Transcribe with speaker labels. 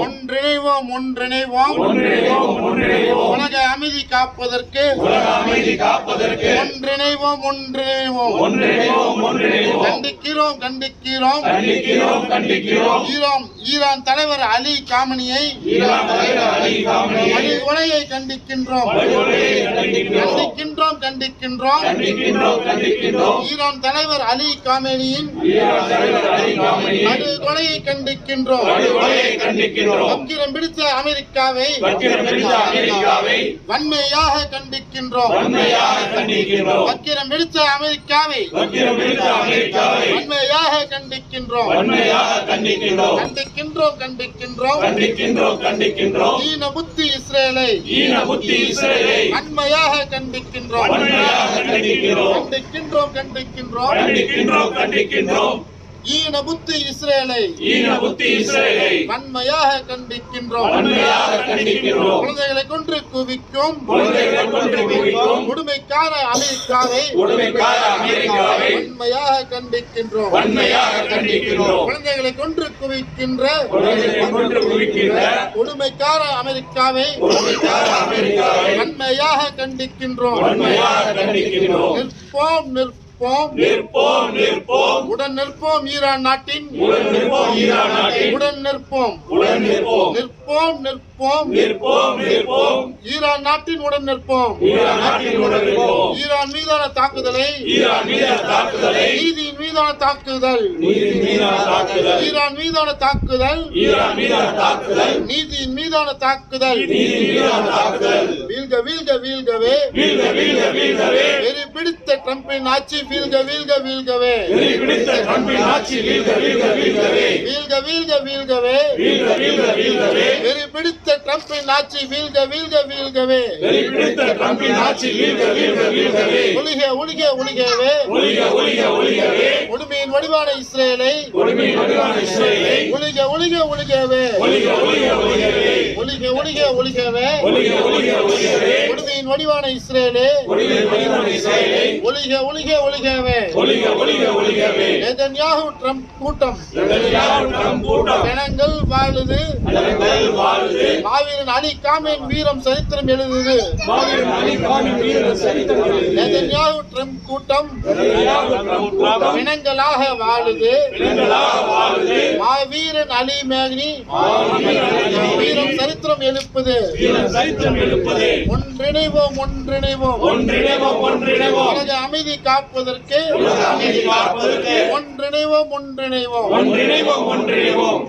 Speaker 1: ஒன்றிணைவோம் ஒன்றிணைவோம் உலக அமைதி காப்பதற்கு ஒன்றிணைவோம் கண்டிக்கிறோம் ஈரான் தலைவர் அலி காமனியை கொலையை கண்டிக்கின்றோம் ஈரான் தலைவர் அலி காமனியின் கொலையை கண்டிக்கின்றோம் வக்கிரம் பிடித்த அமெரிக்காவை வன்மையாக கண்டிக்கின்றோம் வக்கிரம் பிடித்த அமெரிக்காவை வன்மையாக கண்டிக்கின்றோம் ஈன புத்தி இஸ்ரேலை வன்மையாக கண்டிக்கின்றோம் ஈன புத்தி இஸ்ரேலை வன்மையாக கண்டிக்கின்றோம் குழந்தைகளை கொன்று குவிக்கும் கொடுமைக்கார அமெரிக்காவை வன்மையாக கண்டிக்கின்றோம் குழந்தைகளை கொன்று குவிக்கின்ற கொடுமைக்கார அமெரிக்காவை வன்மையாக கண்டிக்கின்றோம் உடன் நிற்போம் ஈரான் நாட்டின் ஈரான் நாட்டின் உடன் நிற்போம் ஈரான் மீதான தாக்குதலை நீதியின் மீதான தாக்குதல் ஈரான் மீதான தாக்குதல் நீதியின் மீதான தாக்குதல் வீழ்கவே வெறி பிடித்த ட்ரம்பின் ஆட்சி வீழ்கவே வெறி பிடித்த ட்ரம்பின் ஆட்சி வீழ்கவே ஒளிகவே கொடுமையின் வடிவான இஸ்ரேலை ஒளிகவே கொடுமையின் வடிவான இஸ்ரேலே ஒளிகவே நெதன்யாஹு ட்ரம்ப் கூட்டம் ஜனங்கள் வாழுது மாவீரன் அலி காமேன் வீரம் சரித்திரம் எழுதுது நெதன்யாஹு ட்ரம்ப் கூட்டம் பிணங்களாக வாழுது மாவீரன் அலி மேக்னி வீரம் சரித்திரம் எழுப்புது ஒன்றிணைவோம் உலக அமைதி காப்பதற்கு ஒன்றிணைவோம்